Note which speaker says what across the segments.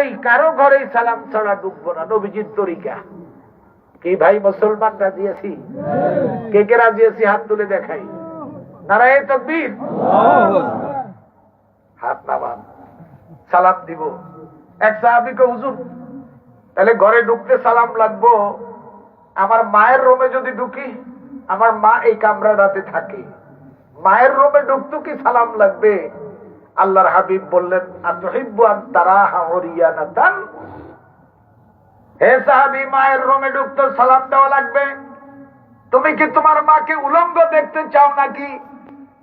Speaker 1: এই কারো ঘরেই সালাম ছাড়া ঢুকবো না, নবীজির তরিকা। কি ভাই মুসলমান রাজি আছি? কে কে রাজি আছি হাত তুলে দেখাই। নারায়ে তাকবীর। হাত নামান, সালাম দিব। এক সাহাবীকে, হুজুর তাহলে ঘরে ঢুকতে সালাম লাগবো, আমার মায়ের রুমে যদি ঢুকি, আমার মা এই কামরাটাতে থাকে, মায়ের রুমে ঢুকতো কি সালাম লাগবে? আল্লাহর হাবিব বললেন, আতুহিব্বু আন তারাহা উরিয়ানাতান, হে সাহাবী, মায়ের রুমে ঢুকতে সালাম দেওয়া লাগবে। তুমি কি তোমার মাকে উলঙ্গ দেখতে চাও নাকি?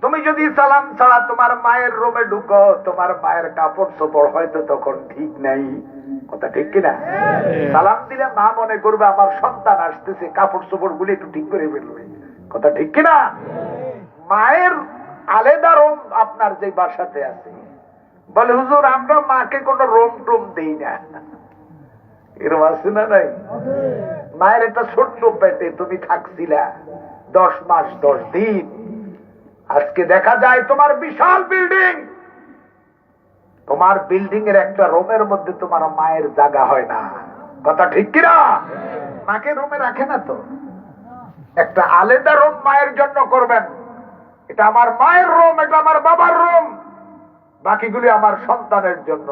Speaker 1: তুমি যদি সালাম ছাড়া তোমার মায়ের রুমে ঢুকো, তোমার মায়ের কাপড় চোপড় হয়তো তখন ঠিক নাই। কথা ঠিক কিনা? সালাম দিলে মা মনে করবে আমার সন্তান আসতেছে, কাপড় চোপড় গুলি একটু ঠিক করে ফেলবে। কথা ঠিক কিনা? মায়ের আলাদা রুম আপনার যে বাসাতে আছে। বলে হুজুর আমরা মাকে কোনো রুম টুম দেই না, এরকম আছে না নাই? মায়ের একটা ছোট্ট পেটে তুমি থাকছিলা 10 মাস 10 দিন, আজকে দেখা যায় তোমার বিশাল বিল্ডিং, তোমার বিল্ডিং এর একটা রুমের মধ্যে তোমার মায়ের জায়গা হয় না। কথা ঠিক কিনা? মাকে রুমে রাখে না তো, একটা আলাদা রুম মায়ের জন্য করবেন। এটা আমার মায়ের রুম, এটা আমার বাবার রুম, বাকিগুলি আমার সন্তানের জন্য।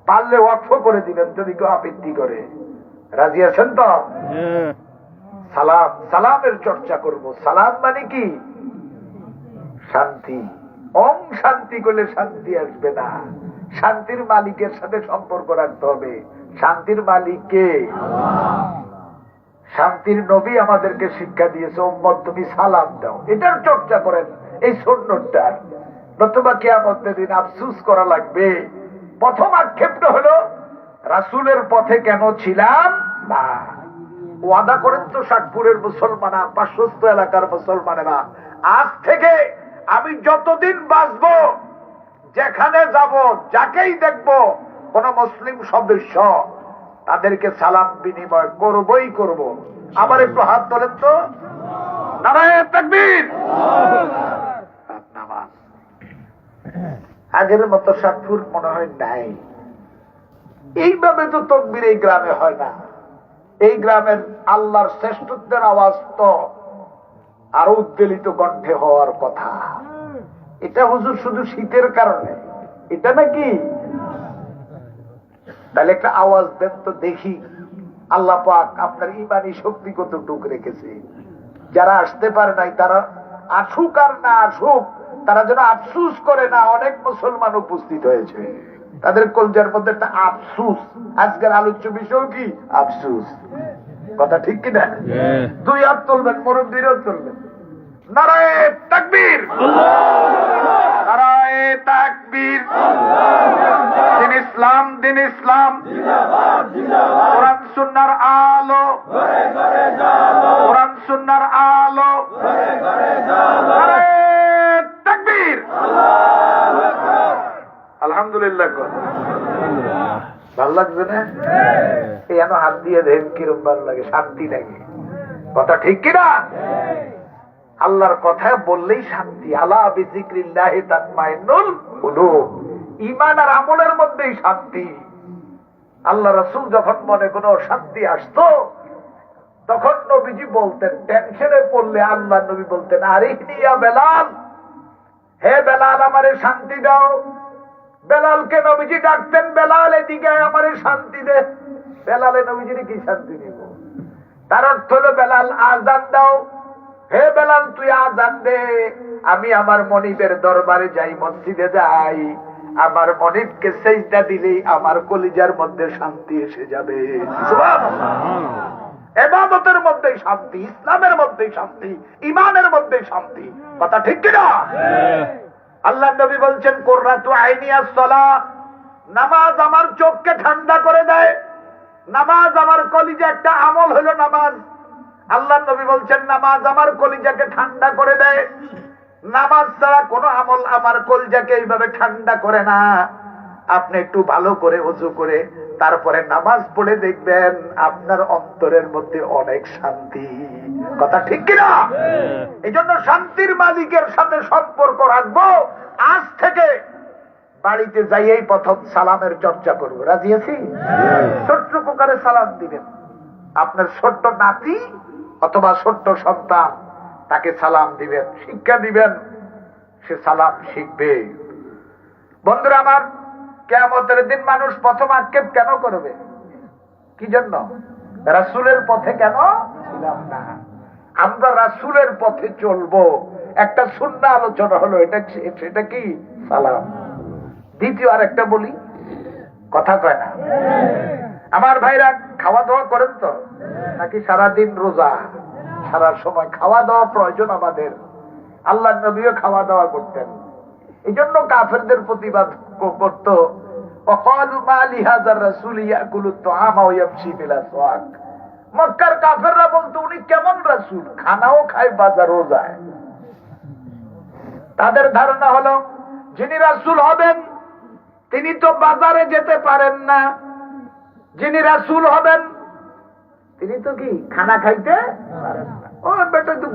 Speaker 1: পারলে ওয়াকফ করে দিবেন যদি কেউ আপত্তি করে। রাজি আছেন তো? সালাম, সালামের চর্চা করব। সালাম মানে কি? শান্তি। ওম শান্তি করলে শান্তি আসবে না, শান্তির মালিকের সাথে সম্পর্ক রাখতে হবে। শান্তির মালিক কে? শান্তির নবী আমাদেরকে শিক্ষা দিয়েছে, উম্মত তুমি সালাম দাও। এটার চর্চা করেন, এই সুন্নতটার। নতুবা কিয়ামতের দিন আফসোস করা লাগবে। প্রথম আক্ষেপটা হলো রাসূলের পথে কেন ছিলাম না। ওয়াদা করেন তো ষাটপুরের মুসলমানা, পার্শ্বস্থ এলাকার মুসলমানেরা, আজ থেকে আমি যতদিন বাঁচবো, যেখানে যাব, যাকেই দেখব, কোন মুসলিম সদস্য, তাদেরকে সালাম বিনিময় করবই করব। আবার একটু হাত তোলেন তো। নারায়ে তাকবীর। আগের মতো ষাটপুর মনে হয় নাই। এইভাবে তো তাকবীর এই গ্রামে হয় না। এই গ্রামের আল্লাহর শ্রেষ্ঠত্বের আওয়াজ তো আরো উদ্বেলিত কণ্ঠে হওয়ার কথা। এটা হুজুর শুধু শীতের কারণে, এটা নাকি? তাহলে একটা আওয়াজ দেন তো দেখি, আল্লাহ পাক আপনার ইমানি শক্তি কতটুকু রেখেছে। যারা আসতে পারে নাই তারা আসুক আর না আসুক, তারা যেন আফসুস করে না। অনেক মুসলমান উপস্থিত হয়েছে, তাদের কলজার মধ্যে একটা আফসুস। আজকের আলোচ্য বিষয় কি? আফসুস। কথা ঠিক কিনা? দুই হাত তুলবেন, মুরব্বীরাও তুলবেন। নারায়ে তাকবীর, নারায়ে তাকবীর। দিন ইসলাম, দিন ইসলাম, কোরআন সুন্নাহর আলো, কোরআন সুন্নাহর আলো। নারায়ে তাকবীর। আলহামদুলিল্লাহ। ভালো লাগছে না? এই হাত দিয়ে দেখেন কিরম ভালো লাগে, শান্তি লাগে। কথা ঠিক কিনা? আল্লাহর কথা বললেই শান্তি। আলা বিযিকরিল্লাহি তাতমাইন্নুল কুলুব। ঈমান আর আমলের মধ্যেই শান্তি। আল্লাহ রাসূল যখন মনে কোনো শান্তি আসতো, তখন নবীজি বলতেন, টেনশনে পড়লে আল্লাহ নবী বলতেন, আরিহনি ইয়া বেলাল, হে বেলাল আমারে শান্তি দাও। বেলালকে নবীজি ডাকতেন, বেলাল এদিকে আমারে শান্তি দে। বেলালে নবীজির কি শান্তি দিব? তার অর্থ হলো, বেলাল আযান দাও, হে বেলাল তুই আযান দে। আমি আমার মনিবের দরবারে যাই, মসজিদে যাই, আমার মনিবকে সেজদা দিলেই আমার কলিজার মধ্যে শান্তি এসে যাবে। সুবহানাল্লাহ। ইবাদতের মধ্যেই শান্তি, ইসলামের মধ্যেই শান্তি, ঈমানের মধ্যেই শান্তি। কথা ঠিক কিনা? আল্লাহ নবী বলছেন, কুররাতু আইনি আস-সালাহ, নামাজ আমার চোখকে ঠান্ডা করে দেয়। নামাজ আমার কলিজা, একটা আমল হলো নামাজ। আল্লাহ নবী বলছেন, নামাজ আমার কলিজাকে ঠান্ডা করে দেয়। নামাজ ছাড়া কোনো আমল আমার কলিজাকে এইভাবে ঠান্ডা করে না। আপনি একটু ভালো করে ওযু করে তারপরে নামাজ পড়ে দেখবেন আপনার অন্তরের মধ্যে অনেক শান্তি। কথা ঠিক কিনা? এই জন্য শান্তির মালিকের সাথে সম্পর্ক রাখবো। আজ থেকে বাড়িতে যাইয়েই প্রথম সালামের চর্চা করবো। রাজি আছি? ছোট্ট প্রকারে সালাম দিবেন। আপনার ছোট্ট নাতি অথবা ছোট্ট সন্তান, তাকে সালাম দিবেন, শিক্ষা দিবেন, সে সালাম শিখবে। বন্ধুরা আমার, কিয়ামতের দিন মানুষ প্রথম আক্ষেপ কেন করবে? কি জন্য? রাসূলের পথে কেন ছিলাম না। আমরা রাসূলের পথে চলবো, একটা সুন্নাহ আলোচনা হলো, সেটা কি? সালাম। দ্বিতীয় আরেকটা বলি, কথা কয় না আমার ভাইরা। খাওয়া দাওয়া করেন তো নাকি সারাদিন রোজা? সারা সময় খাওয়া দাওয়া প্রয়োজন আমাদের। আল্লাহর নবীও খাওয়া দাওয়া করতেন, এই জন্য কাফেরদের প্রতিবাদ করত। মক্কার কাফেররা বলতো, উনি কেমন রাসূল, খানাও খায় বাজারও যায়। তাদের ধারণা হলো, যিনি রাসূল হবেন তিনি তো বাজারে যেতে পারেন না, যিনি রাসূল হবেন তিনি তো কি খানা খাইতে পারেন না। ও বেটা তো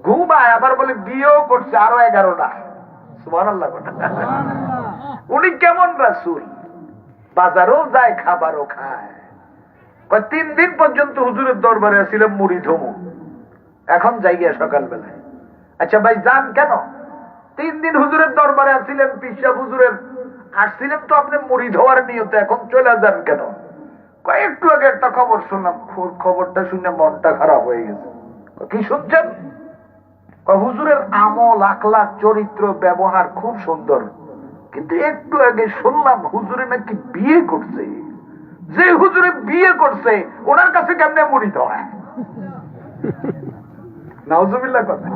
Speaker 1: ঘুমায়, আবার বলে বিয়েও করছে আরো 11টা। সুবহানাল্লাহ। উনি কেমন রাসূল, বাজারও যায় খাবারও খায়। 3 দিন পর্যন্ত হুজুরের দরবারে ছিলাম মুড়ি ধমু, এখন যাই গিয়া সকালবেলায়। আচ্ছা ভাই যান কেন? 3 দিন হুজুরের দরবারে আসছিলেন, পিসা হুজুরের আসছিলেন তো আপনি মুড়ি ধোয়ার নিয়তে, এখন চলে যান কেন? একটু আগে একটা খবর শুনলাম, খবরটা শুনে মনটা খারাপ হয়ে গেছে। কি শুনছেন? হুজুরের আমল, আখলাক, চরিত্র, ব্যবহার খুব সুন্দর, কিন্তু একটু আগে শুনলাম হুজুরে নাকি বিয়ে করছে। যে হুজুরে বিয়ে করছে ওনার কাছে কেমনে মুড়ি ধোয়া? নাউজুবিল্লাহ কথা।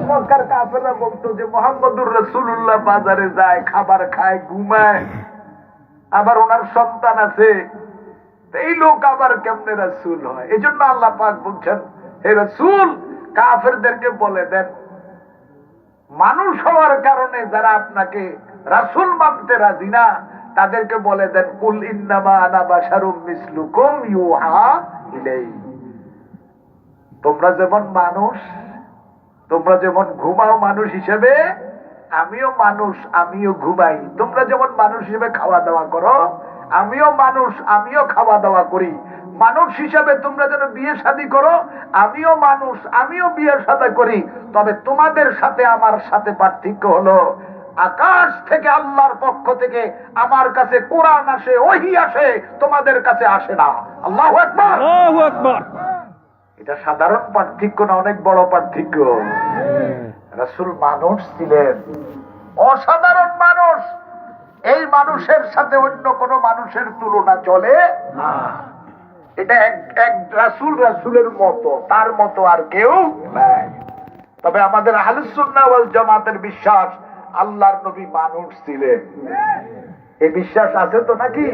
Speaker 1: মক্কার কাফেররা বলতো যে মুহাম্মদুর রাসূলুল্লাহ বাজারে যায়, খাবার খায়, ঘুমায়, আবার ওনার সন্তান আছে, এই লোক আবার কেমনে রাসূল হয়? এই জন্য আল্লাহ পাক বলছেন, হে রাসূল কাফেরদেরকে বলে দেন, মানুষ হওয়ার কারণে যারা আপনাকে রাসূল মানতে রাজি না, তাদেরকে বলে দেন, কুল ইন্নামা আনা বাশারুম মিসলুকুম ইউহা ইলাইহি। তোমরা যেমন মানুষ, তোমরা যেমন ঘুমাও মানুষ হিসেবে, আমিও মানুষ, আমিও ঘুমাই। তোমরা যেমন মানুষ হিসেবে খাওয়া দাওয়া করো, আমিও মানুষ, আমিও খাওয়া দাওয়া করি। মানুষ হিসাবে তোমরা যেন বিয়ে শাদী করো, আমিও মানুষ, আমিও বিয়ে শাদী করি। তবে তোমাদের সাথে আমার সাথে পার্থক্য হলো, আকাশ থেকে আল্লাহর পক্ষ থেকে আমার কাছে কোরআন আসে, ওহী আসে, তোমাদের কাছে আসে না। আল্লাহু আকবার, আল্লাহু আকবার। এটা সাধারণ পার্থক্য না, অনেক বড় পার্থক্য। রাসূল মানুষ ছিলেন, অসাধারণ মানুষ। এই মানুষের সাথে অন্য কোন মানুষের তুলনা চলে না। এটা এক রাসূল, রাসূলের মতো, তার মতো আর কেউ নাই। তবে আমাদের আহলুস সুন্নাহ ওয়াল জামাতের বিশ্বাস, আল্লাহর নবী মানুষ ছিলেন। এই বিশ্বাস আছে তো নাকি?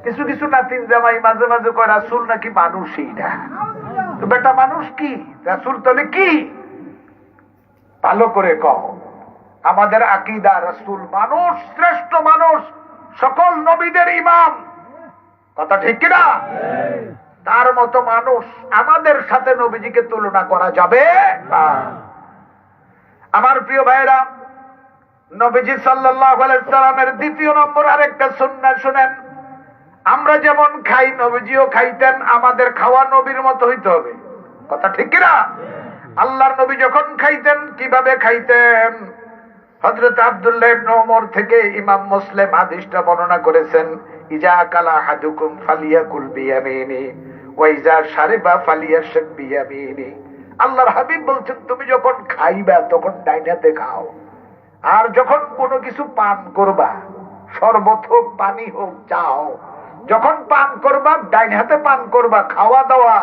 Speaker 1: কিছু কিছু নাতিন জামাই মাঝে মাঝে কয় রাসূল নাকি মানুষই না। তো বেটা মানুষ কি, রাসূল তাহলে কি? ভালো করে কও। আমাদের আকীদা, রাসূল মানুষ, শ্রেষ্ঠ মানুষ, সকল নবীদের ইমাম। কথা ঠিক কিনা? তার মতো মানুষ, আমাদের সাথে নবীজিকে তুলনা করা যাবে না। আমার প্রিয় ভাইরা, নবীজি সাল্লাল্লাহু আলাইহি সাল্লামের দ্বিতীয় নম্বর আরেকটা সুন্নাহ শুনেন। আমরা যেমন খাই নবীজিও খাইতেন, আমাদের খাওয়া নবীর মতো হইতে হবে। কথা ঠিক কিনা? আল্লাহর নবী যখন খাইতেন কিভাবে খাইতেন? হযরত আব্দুল্লাহ ইবনে ওমর থেকে ইমাম মুসলিম হাদিসটা বর্ণনা করেছেন, ইজা কালা আহাদুকুম ফালিয়াকুল বিয়ামিনি ওয়া ইজা শারিবা ফালিয়াশরাব বিয়ামিনি। আল্লাহর হাবিব বলছেন, তুমি যখন খাইবা তখন ডাইনে হাতে খাও, আর যখন কোনো কিছু পান করবা, শরবত হোক, পানি হোক, চা হোক, যখন পান করবা ডাইন হাতে পান করবা। খাওয়া দাওয়া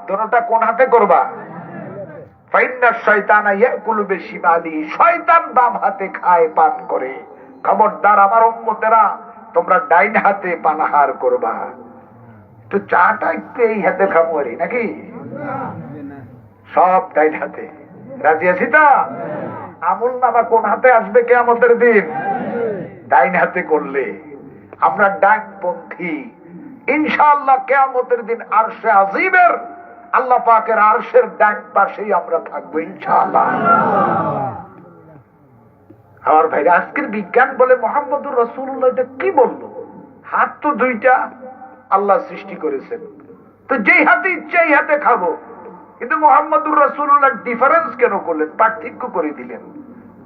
Speaker 1: দুটোটা কোন হাতে করবা? ফাইন্নাশ শাইতানা ইয়াকুলু বিশিমালি, শয়তান বাম হাতে খায়, পান করে। খবরদার আমার উম্মতেরা, তোমরা ডাইন হাতে পানাহার করবা। তো চাটা একটু এই হাতে খাবো নাকি? সব ডাইন হাতে। রাজি আছি তো? আমল নামা কোন হাতে আসবে কিয়ামতের দিন? ডাইন হাতে করলে আমরা ডানপন্থী। ইনশাআল্লাহ কিয়ামতের দিন আরশে আজিমের, আল্লাহ পাকের আরশের ডান পাশেই আমরা থাকবো ইনশাআল্লাহ। আমার ভাইরা, আজকের বিজ্ঞান বলে মোহাম্মদুর রাসূলুল্লাহ এটা কি বললো? হাত তো দুইটা আল্লাহ সৃষ্টি করেছেন, তো যেই হাতে ইচ্ছা এই হাতে খাবো। কিন্তু মোহাম্মদুর রাসূলুল্লাহ ডিফারেন্স কেন করলেন? পার্থক্য করে দিলেন।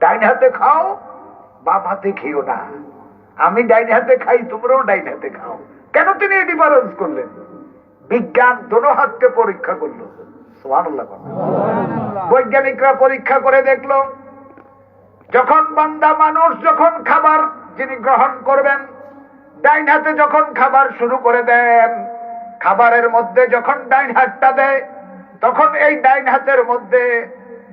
Speaker 1: ডাইন হাতে খাও, বাম হাতে খেও না। আমি ডাইন হাতে খাই, তোমরাও ডাইন হাতে খাও। কেন তিনি এই ডিফারেন্স করলেন? বিজ্ঞান দোনো হাতকে পরীক্ষা করলো। সুবহানাল্লাহ। বৈজ্ঞানিকরা পরীক্ষা করে দেখলো, যখন বান্দা মানুষ যখন খাবার যিনি গ্রহণ করবেন, ডাইন হাতে যখন খাবার শুরু করে দেন, খাবারের মধ্যে যখন ডাইন হাতটা দেয়, তখন এই ডাইন হাতের মধ্যে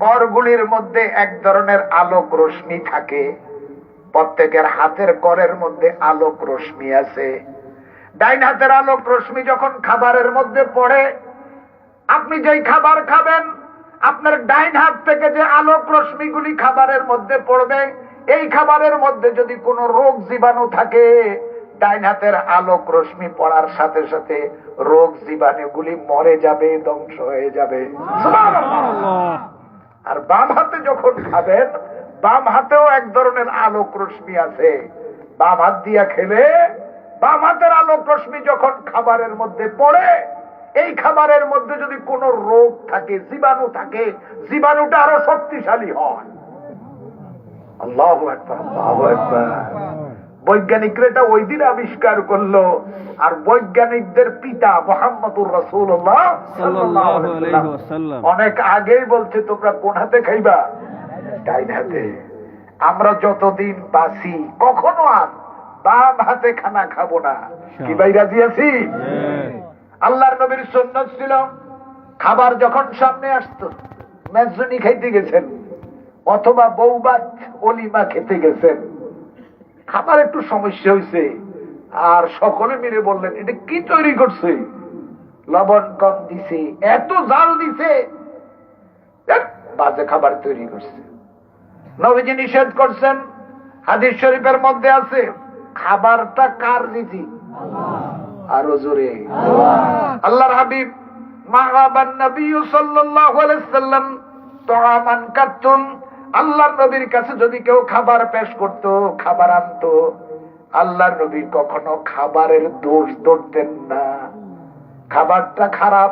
Speaker 1: করগুলির মধ্যে এক ধরনের আলোক রশ্মি থাকে। প্রত্যেকের হাতের করের মধ্যে আলোক রশ্মি আছে। ডাইন হাতের আলোক রশ্মি যখন খাবারের মধ্যে পড়ে, আপনি যেই খাবার খাবেন, আপনার ডাইন হাত থেকে যে আলোক রশ্মিগুলি খাবারের মধ্যে পড়বে, এই খাবারের মধ্যে যদি কোনো রোগ জীবাণু থাকে, ডাইন হাতের আলোক রশ্মি পড়ার সাথে সাথে রোগ জীবাণুগুলি মরে যাবে, ধ্বংস হয়ে যাবে। আর বাম হাতে যখন খাবেন, বাম হাতেও এক ধরনের আলোক রশ্মি আছে। বাম হাত দিয়া খেলে বাম হাতের আলোক রশ্মি যখন খাবারের মধ্যে পড়ে, এই খাবারের মধ্যে যদি কোনো রোগ থাকে, জীবাণু থাকে, জীবাণুটা আরো শক্তিশালী হয়। আল্লাহু আকবার, আল্লাহু আকবার। বৈজ্ঞানিকরা এটা ওই দিন আবিষ্কার করলো। আর বৈজ্ঞানিকদের পিতা মুহাম্মদুর রাসূলুল্লাহ সাল্লাল্লাহু আলাইহি ওয়াসাল্লাম অনেক আগেই বলছে, তোমরা কোন হাতে খাইবা? ডাইন হাতে। আমরা যতদিন বাঁচি কখনো আর বাম হাতে খানা খাবো না। কি ভাই, রাজি আছি? আল্লাহর নবীর সুন্নাত ছিল, খাবার যখন সামনে আসতো, মেজুনি খাইতে গেছেন অথবা বৌবাত অলিমা খেতে গেছেন, খাবার একটু সমস্যা হয়েছে, আর সকলে মিলে বললেন, এটা কি তৈরি করছে? লবণ কম দিছে, এত জাল দিছে, বাজে খাবার তৈরি করছে। নবীজি নিষেধ করছেন। হাদিস শরীফের মধ্যে আছে, খাবারটা কার রিজিক? আরো জোরে আল্লাহর হাবিব মাগাবান নবী সাল্লাল্লাহু আলাইহি সাল্লাম তুআমান কাতুন, আল্লাহর নবীর কাছে যদি কেউ খাবার পেশ করত, খাবার আনতো, আল্লাহর নবী কখনো খাবারের দোষ ধরতেন না। খাবারটা খারাপ,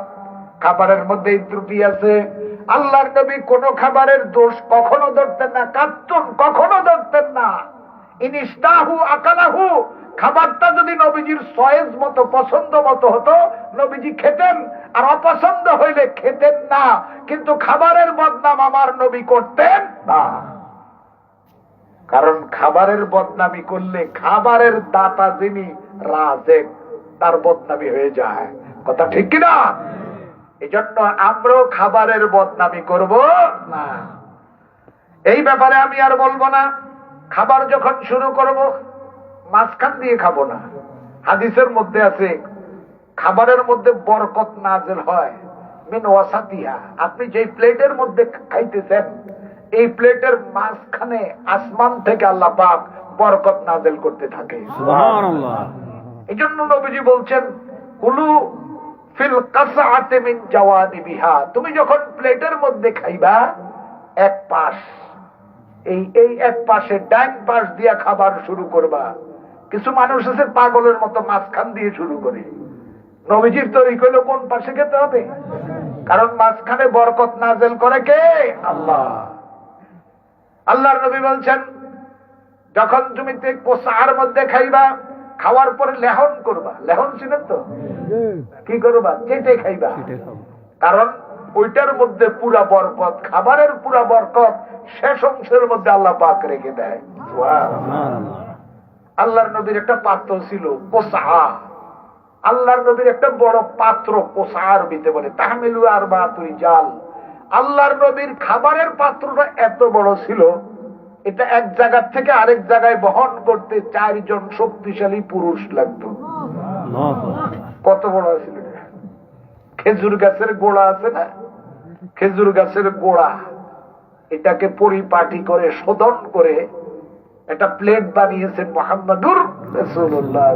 Speaker 1: খাবারের মধ্যে ত্রুটি আছে, আল্লাহর নবী কোন খাবারের দোষ কখনো ধরতেন না। কাতুন কখনো ধরতেন না। ইনিস্তাহু আকালাহু, খাবারটা যদি নবীজির চয়েস মতো, পছন্দ মতো হতো, নবীজি খেতেন, আর অপছন্দ হইলে খেতেন না। কিন্তু খাবারের বদনাম আমার নবী করতেন না। কারণ খাবারের বদনামি করলে খাবারের দাতা যিনি রাজেক, তার বদনামি হয়ে যায়। কথা ঠিক কিনা? এই জন্য আমরাও খাবারের বদনামি করব না। এই ব্যাপারে আমি আর বলবো না। খাবার যখন শুরু করব, মাঝখান দিয়ে খাবো না। হাদিসের মধ্যে আছে, খাবারের মধ্যে বরকত নাযিল হয় মিন ওয়াসাতিহা। আপনি যে প্লেটের মধ্যে খাইতেছেন, এই প্লেটের মাঝখানে আসমান থেকে আল্লাহ পাক বরকত নাযিল করতে থাকে। সুবহানাল্লাহ। এই জন্য নবীজি বলছেন, কুলু ফিল কাসআতি মিন জাওয়ানিবিহা। তুমি যখন প্লেটের মধ্যে খাইবা, এক পাশ, এই এক পাশে ডান পাশ দিয়া খাবার শুরু করবা। কিছু মানুষ আছে পাগলের মতো মাঝখান দিয়ে শুরু করে। নবীজির তরিকা হলো কোন পাশে খেতে হবে? কারণ মাঝখানে বরকত নাযিল করে কে? আল্লাহ। আল্লাহর নবী বলছেন, যখন তুমি কোসার মধ্যে খাইবা, খাওয়ার পরে লেহন করবা। লেহন চিনেন তো? কি করবা? চেটে খাইবা। কারণ ওইটার মধ্যে পুরা বরকত, খাবারের পুরা বরকত শেষ অংশের মধ্যে আল্লাহ পাক রেখে দেয়। আল্লাহর নবীর একটা পাত্র ছিল কোসা। আল্লাহর নবীর একটা বড় পাত্র, কোসার ভিতরে বলে তাহমিলু আরবাতুল জাল। আল্লাহর নবীর খাবারের পাত্রটা এত বড় ছিল, এটা এক জায়গা থেকে আরেক জায়গায় বহন করতে 4 জন শক্তিশালী পুরুষ লাগতো। কত বড় ছিল? খেজুর গাছের গোড়া আছে না, খেজুর গাছের গোড়া, এটাকে পরিপাটি করে শোধন করে একটা প্লেট বানিয়েছেন মুহাম্মদুর রাসূলুল্লাহ।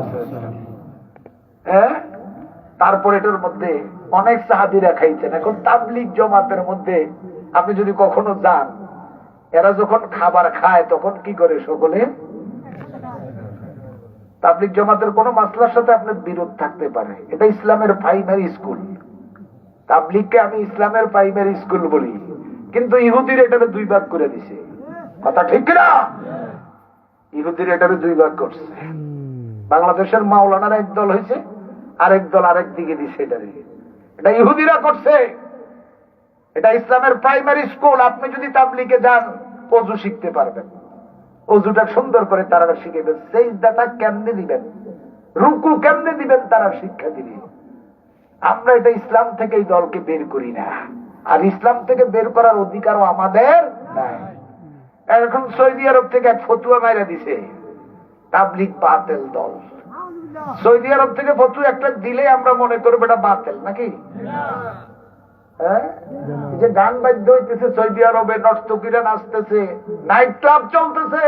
Speaker 1: হ্যাঁ, তারপর এটার মধ্যে অনেক সাহাবীরা খাইছেন। এখন তাবলীগ জামাতের মধ্যে আপনি যদি কখনো যান, এরা যখন খাবার খায় তখন কি করে সকলে? তাবলিগ জামাতের কোন মাসলার সাথে আপনার বিরোধ থাকতে পারে, এটা ইসলামের প্রাইমারি স্কুল। তাবলিগকে আমি ইসলামের প্রাইমারি স্কুল বলি, কিন্তু ইহুদির এটাকে 2 ভাগ করে দিছে। কথা ঠিক না? ইহুদির এটাকে 2 ভাগ করছে। বাংলাদেশের মাওলানার এক দল হয়েছে, আরেক দল আরেক দিকে দিছে। এটা ইহুদিরা করছে। এটা ইসলামের প্রাইমারি স্কুল। আপনি যদি তাবলিগে যান, ওযু শিখতে পারবেন, ওযুটা সুন্দর করে তারা শিখাবেন, সেজদাটা কেমনে দিবেন, রুকু কেমনে দিবেন তারা শিক্ষা দিবে। আমরা এটা ইসলাম থেকে এই দলকে বের করি না, আর ইসলাম থেকে বের করার অধিকারও আমাদের নাই। এখন সৌদি আরব থেকে এক ফতুয়া মাইরা দিছে, তাবলিগ বাতিল দল। সৌদি আরব থেকে ফতুয়া একটা দিলে আমরা মনে করব এটা বাতিল নাকি? এই যে গান বাদ্য হইতেছে সৌদি আরবে, নর্তকীরা নাচতেছে, নাইট ক্লাব চলতেছে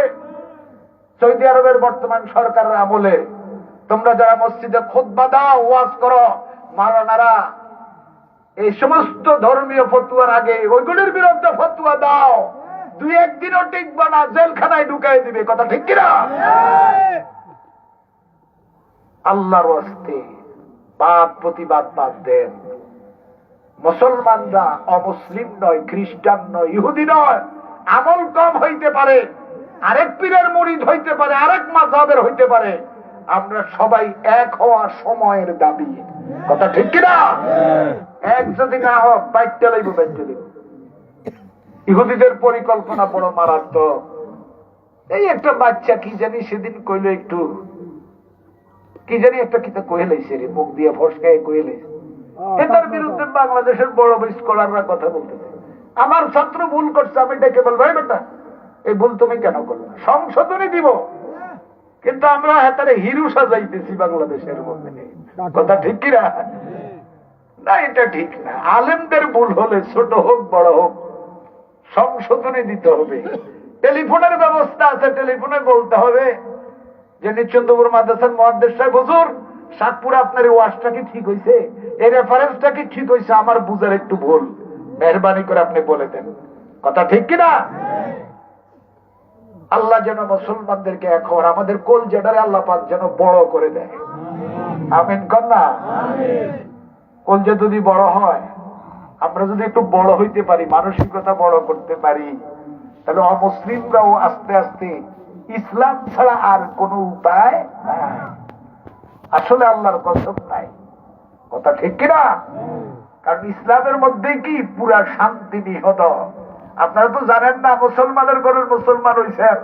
Speaker 1: সৌদি আরবের বর্তমান সরকারের আমলে। তোমরা যারা মসজিদে খুতবা দাও, ওয়াজ করো, মাওলানারা এই সমস্ত ধর্মীয় ফতুয়ার আগে ওইগুলির বিরুদ্ধে ফতুয়া দাও, 2-1 দিনও টিকবে না, জেলখানায় ঢুকাই দিবে। কথা ঠিক কিনা? আল্লাহর ওয়াস্তে বাদ প্রতিবাদ বাদ দেন। মুসলমানরা অমুসলিম নয়, খ্রিস্টান নয়, ইহুদি নয়। আমল কম হইতে পারে, আরেক পীরের মুরিদ হইতে পারে, আরেক মাযহাবের হইতে পারে, আমরা সবাই এক হওয়া সময়ের দাবি। কথা ঠিক কিনা? এক যদি না হোক, বাইকটা লাইব, বাইকটা দিব। ইহুদিদের পরিকল্পনা বড় মারাত্মক। এই একটা বাচ্চা কি জানি সেদিন কইল, একটু কি জানি একটা কিতা কয়ে লাইছে রে, মুখ দিয়ে ফসকায় কয়ে লাইছে। এটার বিরুদ্ধে বাংলাদেশের বড় বড় স্কলাররা কথা বলতেছে। আমার ছাত্র ভুল করছে, আমি ডেকে বলবো, এই বেটা এই ভুল তুমি কেন করলে, সংশোধনী দিব। কিন্তু আমরা হাতারে হিরু সাজাইতেছি বাংলাদেশের মধ্যে। কথা ঠিক কিনা? না, এটা ঠিক না। আলেমদের ভুল হলে ছোট হোক বড় হোক সংশোধনী দিতে হবে। টেলিফোনের ব্যবস্থা আছে, টেলিফোনে বলতে হবে যে নিশ্চন্দপুর মাদ্রাসার মুহাদ্দিস সাহেব হুজুর, সাতপুরে আপনার ওয়াজটা কি ঠিক হয়েছে, এই রেফারেন্সটা কি ঠিক হয়েছে, আমার বুঝার একটু ভুল, মেহরবানি করে আপনি বলে দেন। কথা ঠিক কিনা? আল্লাহ যেন মুসলমানদেরকে এক হওয়ার, আমাদের কলজাটারে আল্লাহ পাক যেন বড় করে দেয়। আমিন কন্যা। কলজা যদি বড় হয়, আমরা যদি একটু বড় হইতে পারি, মানসিকতা বড় করতে পারি, তাহলে অমুসলিমরাও আস্তে আস্তে ইসলাম ছাড়া আর কোন উপায় নাই। আসলে আল্লাহর কসম নাই। কথা ঠিক কিনা? কারণ ইসলামের মধ্যে কি পুরা শান্তি নিহত। আপনারা তো জানেন না, মুসলমানের ঘরের মুসলমান হইছেন,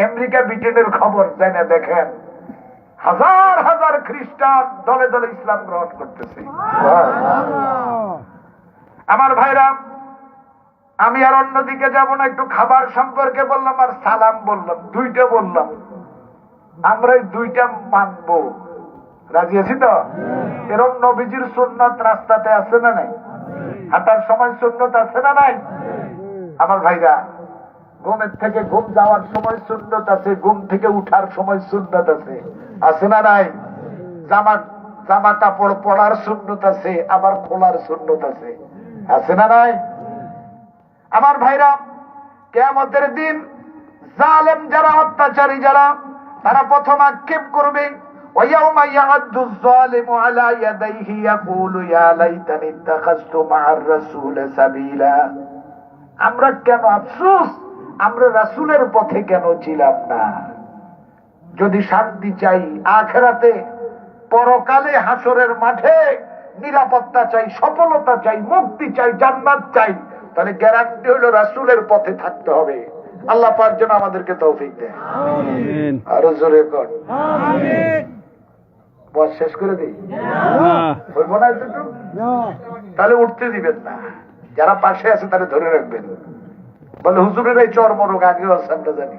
Speaker 1: আমেরিকা ব্রিটেনের খবর জানেন, দেখেন হাজার হাজার খ্রিস্টান দলে দলে ইসলাম গ্রহণ করতেছে। আমার ভাইরা, আমি আর অন্যদিকে যাব না, একটু খাবার সম্পর্কে বললাম আর সালাম বললাম, 2টা বললাম। আমরা এই 2টা মানবো, রাজি আছি তো? এরকম নবীজির সুন্নাত রাস্তাতে আছে না নাই? হাঁটার সময় সুন্নত আছে না নাই? আমার ভাইরা, ঘুমের থেকে ঘুম যাওয়ার সময় সুন্নত আছে, ঘুম থেকে উঠার সময় সুন্নত আছে, আছে না নাই? জামা কাপড় পরার সুন্নত আছে, আবার খোলার সুন্নত আছে, আছে না নাই? আমার ভাইরা, কিয়ামতের দিন জালেম যারা, অত্যাচারী যারা, তারা প্রথম আক্ষেপ করবে, وَيَوْمَ يَعَضُّ الظَّالِمُ عَلَى يَدَيْهِ يَقُولُ يَا لَيْتَنِي اتَّخَذْتُ مَعَ الرَّسُولِ سَبِيلًا। আমরা কেন আফসোস, আমরা রাসূলের পথে কেন ছিলাম না। যদি শান্তি চাই আখিরাতে, পরকালে হাসরের মাঠে নিরাপত্তা চাই, সফলতা চাই, মুক্তি চাই, জান্নাত চাই, তাহলে গ্যারান্টি হলো রাসূলের পথে থাকতে হবে। আল্লাহ পাক যেন আমাদেরকে তৌফিক দেয়। আমিন। আরো জোরে কর আমিন। বস শেষ করে দিই, বলবো না একটু? তাহলে উঠতে দিবেন না, যারা পাশে আছে তারা ধরে রাখবেন। বলে হুজুরের এই চর্ম রোগ আগেও আছে, আমরা জানি।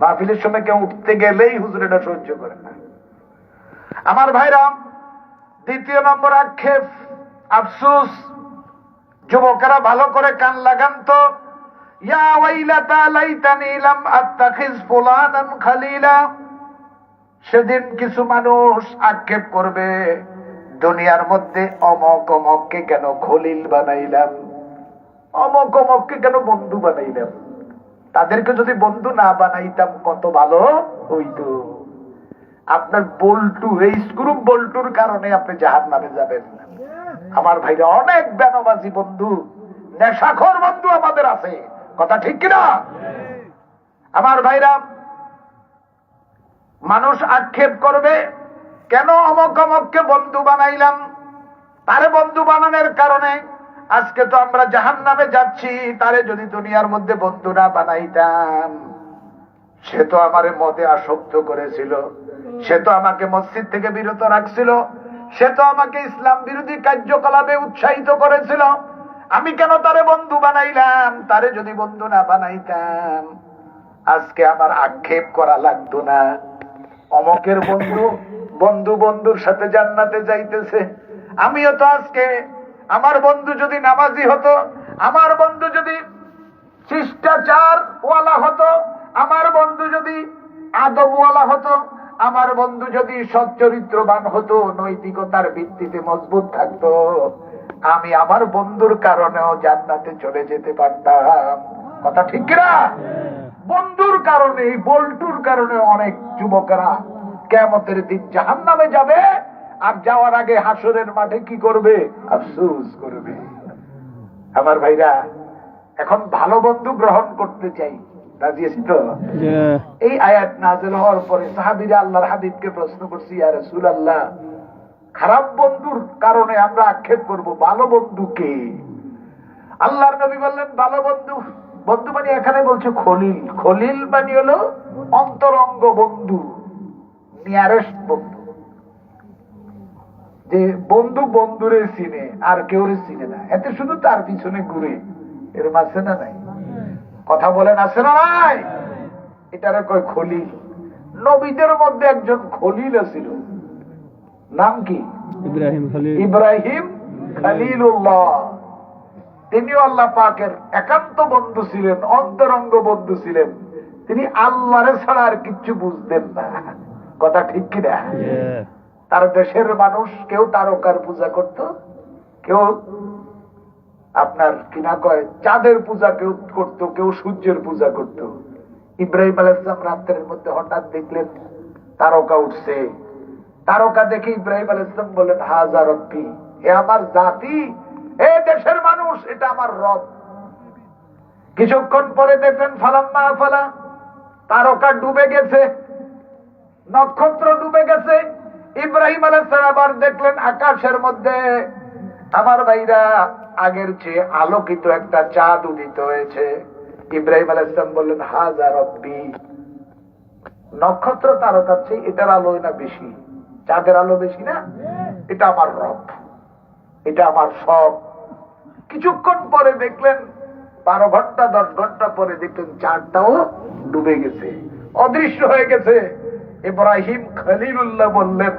Speaker 1: মাহফিলের সময় কেউ উঠতে গেলেই হুজুর এটা সহ্য করে না। আমার ভাইরা, 2 নম্বর আক্ষেপ, আফসোস, যুবকেরা ভালো করে কান লাগান তো। ইয়া ওয়াইলাতা লাইতানি লাম আত্তাখিজ ফুলানান খালিলা। সেদিন কিছু মানুষ আক্ষেপ করবে, দুনিয়ার মধ্যে অমক অমককে কেন খলিল বানাইলাম, অমক অমককে কেন বন্ধু বানাইলাম। তাদেরকে যদি বন্ধু না বানাইতাম কত ভালো হইতো। আপনার বল্টু, এই স্ক্রু বল্টুর কারণে আপনি জাহান্নামে যাবেন। আমার ভাইরা, অনেক বেনবাজি বন্ধু, নেশাখোর বন্ধু আমাদের আছে, কথা ঠিক কিনা? আমার ভাইরা, মানুষ আক্ষেপ করবে, কেন অমক অমককে বন্ধু বানাইলাম? তারে বন্ধু বানানোর কারণে আজকে তো আমরা জাহান্নামে যাচ্ছি। তারে যদি দুনিয়ার মধ্যে বন্ধু না বানাইতাম, সে তো আমারে মদে আসক্ত করেছিল, সে তো আমাকে মসজিদ থেকে বিরত রাখছিল, সে তো আমাকে ইসলাম বিরোধী কার্যকলাপে উৎসাহিত করেছিল। আমি কেন তারে বন্ধু বানাইলাম? তারে যদি বন্ধু না বানাইতাম, আজকে আমার আক্ষেপ করা লাগতো না। অমকের বন্ধু বন্ধু বন্ধুর সাথে জান্নাতে যাইতেছে, আমিও তো আজকে, আমার বন্ধু যদি নামাজি হতো, আমার বন্ধু যদি শিষ্টাচার ওয়ালা হতো, আমার বন্ধু যদি আদবওয়ালা হতো, আমার বন্ধু যদি সচ্চরিত্রবান হতো, নৈতিকতার ভিত্তিতে মজবুত থাকতো, আমি আমার বন্ধুর কারণেও জান্নাতে চলে যেতে পারতাম, কথা ঠিক কিনা? বন্ধুর কারণে, বল্টুর কারণে অনেক যুবকেরা কিয়ামতের দিন জাহান্নামে যাবে, আর যাওয়ার আগে হাসরের মাঠে কি করবে? আফসোস করবে। আমার ভাইরা, এখন ভালো বন্ধু গ্রহণ করতে চাই, রাজি আছি তো? এই আয়াত নাযিল হওয়ার পরে সাহাবীরা আল্লাহর হাবিবকে প্রশ্ন করছে, ইয়া রাসূলুল্লাহ, খারাপ বন্ধুর কারণে আমরা আক্ষেপ করব, ভালো বন্ধু কে? আল্লাহর নবী বললেন, ভালো বন্ধু, বন্ধু মানে এখানে বলছে খলিল। খলিল মানে হলো অন্তরঙ্গ বন্ধু, নিয়ারেস্ট বন্ধু। যে বন্ধু বন্ধুরে চিনে আর কেউ চিনে না, এতে শুধু তার পিছনে ঘুরে, এরকম আছে না নাই? কথা বলেন, আছে না নাই? এটারে কয় খলিল। নবীদের মধ্যে একজন খলিল ছিল, নাম কি? ইব্রাহিম খলিলুল্লাহ। তিনিও আল্লাহ পাকের একান্ত বন্ধু ছিলেন, অন্তরঙ্গ বন্ধু ছিলেন। তিনি আল্লাহরে ছাড়া আর কিচ্ছু বুঝতেন না, কথা ঠিক কিনা? তার দেশের মানুষ কেউ তারকার পূজা করত, কেউ আপনার কিনা কয় চাঁদের পূজা কেউ করত, কেউ সূর্যের পূজা করত। ইব্রাহিম আলাইহিস সালাম রাতের মধ্যে হঠাৎ দেখলেন তারকা উঠছে। তারকা দেখে ইব্রাহিম আলাইহিস সালাম বললেন, হাযা রব্বি, হে আমার জাতি, হে দেশের মানুষ, এটা আমার রব। কিছুক্ষণ পরে দেখলেন ফালাম্মা আফালা, তারকা ডুবে গেছে, নক্ষত্র ডুবে গেছে। ইব্রাহিম আলাইহিস সালাম আবার দেখলেন আকাশের মধ্যে, আমার ভাইরা, আগের চেয়ে আলোকিত একটা চাঁদ উদিত হয়েছে। ইব্রাহিম আলাইহিস সালাম বললেন, হাযা রব্বি, নক্ষত্র তারকার চেয়ে এটার আলো না বেশি, চাঁদের আলো বেশি না, এটা আমার রব, এটা আমার সব। কিছুক্ষণ পরে দেখলেন, 12 ঘন্টা 10 ঘন্টা পরে দেখলেন চাঁদটাও ডুবে গেছে, অদৃশ্য হয়ে গেছে। ইব্রাহিম খলিলুল্লাহ বললেন,